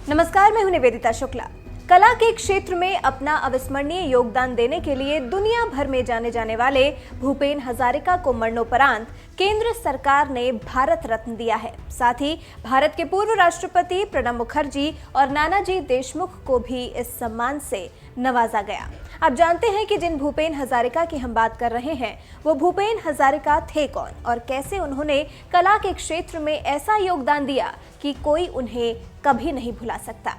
नमस्कार, मैं हूं निवेदिता शुक्ला। कला के क्षेत्र में अपना अविस्मरणीय योगदान देने के लिए दुनिया भर में जाने जाने वाले भूपेन हजारिका को मरणोपरांत केंद्र सरकार ने भारत रत्न दिया है। साथ ही भारत के पूर्व राष्ट्रपति प्रणब मुखर्जी और नानाजी देशमुख को भी इस सम्मान से नवाजा गया। आप जानते हैं कि जिन भूपेन हजारिका की हम बात कर रहे हैं वो भूपेन हजारिका थे कौन और कैसे उन्होंने कला के क्षेत्र में ऐसा योगदान दिया कि कोई उन्हें कभी नहीं भुला सकता।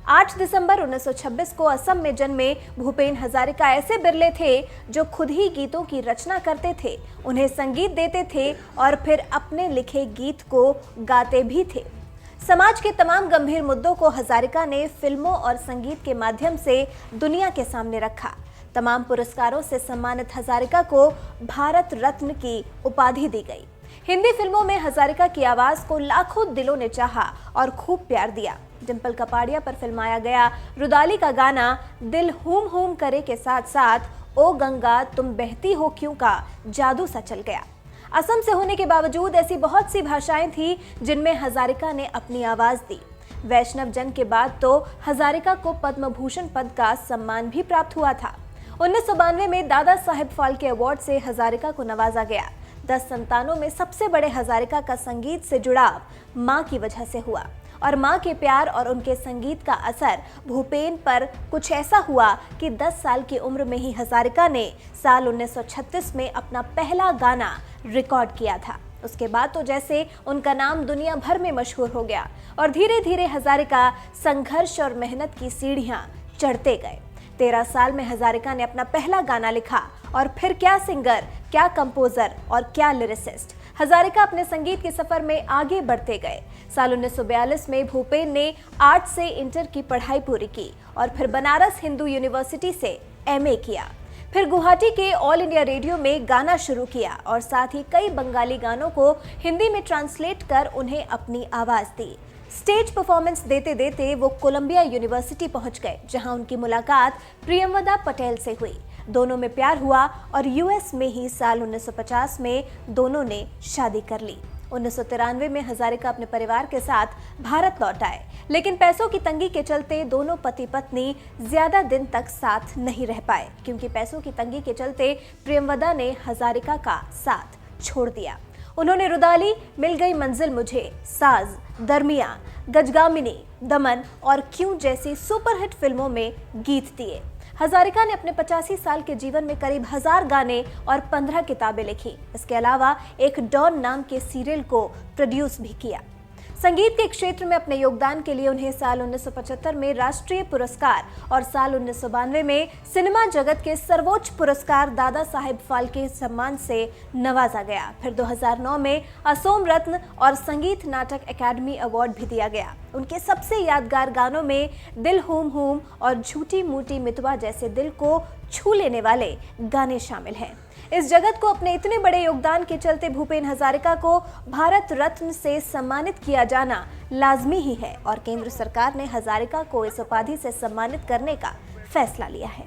8 दिसंबर 1926 को असम में जन्मे भूपेन हजारिका ऐसे बिरले थे जो खुद ही गीतों की रचना करते थे, उन्हें संगीत देते थे और फिर अपने लिखे गीत को गाते भी थे। समाज के तमाम गंभीर मुद्दों को हजारिका ने फिल्मों और संगीत के माध्यम से दुनिया के सामने रखा। तमाम पुरस्कारों से सम्मानित हजारिका को भारत रत्न की उपाधि दी गई। हिंदी फिल्मों में हजारिका की आवाज को लाखों दिलों ने चाहा और खूब प्यार दिया। डिंपल कपाड़िया पर फिल्माया गया रुदाली का गाना दिल हूम हूम करे के साथ साथ ओ गंगा तुम बहती हो क्यों का जादू सा चल गया। असम से होने के बावजूद ऐसी बहुत सी भाषाएं थी जिनमें हजारिका ने अपनी आवाज दी। वैष्णव जन के बाद तो हजारिका को पद्म भूषण पद का सम्मान भी प्राप्त हुआ था। 1992 में दादा साहेब फाल्के अवार्ड से हजारिका को नवाजा गया। 10 संतानों में सबसे बड़े हजारिका का संगीत से जुड़ाव मां की वजह से हुआ और मां के प्यार और उनके संगीत का असर भूपेन पर कुछ ऐसा हुआ कि 10 साल की उम्र में ही हजारिका ने साल 1936 में अपना पहला गाना रिकॉर्ड किया था। उसके बाद तो जैसे उनका नाम दुनिया भर में मशहूर हो गया और धीरे धीरे हजारिका संघर्ष और मेहनत की सीढ़ियां चढ़ते गए। 13 साल में हजारिका ने अपना पहला गाना लिखा और फिर क्या सिंगर, क्या कंपोजर और क्या लिरिसिस्ट। हजारिका अपने संगीत के सफर में आगे बढ़ते गए। साल 1942 में भूपेन ने आर्ट से इंटर की पढ़ाई पूरी की और फिर बनारस हिंदू यूनिवर्सिटी से एमए किया। फिर गुवाहाटी के ऑल इंडिया रेडियो में गाना शुरू किया और साथ ही कई बंगाली गानों को हिंदी में ट्रांसलेट कर उन्हें अपनी आवाज दी। स्टेज परफॉर्मेंस देते देते वो कोलंबिया यूनिवर्सिटी पहुंच गए, जहां उनकी मुलाकात प्रियंवदा पटेल से हुई। दोनों में प्यार हुआ और यूएस में ही साल 1950 में दोनों ने शादी कर ली। 1993 में हजारिका अपने परिवार के साथ भारत लौट आए, लेकिन पैसों की तंगी के चलते दोनों पति पत्नी ज्यादा दिन तक साथ नहीं रह पाए, क्योंकि पैसों की तंगी के चलते प्रियंवदा ने हजारिका का साथ छोड़ दिया। उन्होंने रुदाली, मिल गई मंजिल मुझे, साज, दरमिया, गजगामिनी, दमन और क्यों जैसी सुपरहिट फिल्मों में गीत दिए। हजारिका ने अपने 85 साल के जीवन में करीब 1000 गाने और 15 किताबें लिखी। इसके अलावा एक डॉन नाम के सीरियल को प्रोड्यूस भी किया। संगीत के क्षेत्र में अपने योगदान के लिए उन्हें साल 1975 में राष्ट्रीय पुरस्कार और साल 1992 में सिनेमा जगत के सर्वोच्च पुरस्कार दादा साहेब फाल्के सम्मान से नवाजा गया। फिर 2009 में असोम रत्न और संगीत नाटक अकादमी अवार्ड भी दिया गया। उनके सबसे यादगार गानों में दिल हूम हूम और झूठी मूठी मितवा जैसे दिल को छू लेने वाले गाने शामिल हैं। इस जगत को अपने इतने बड़े योगदान के चलते भूपेन हजारिका को भारत रत्न से सम्मानित किया जाना लाजमी ही है और केंद्र सरकार ने हजारिका को इस उपाधि से सम्मानित करने का फैसला लिया है।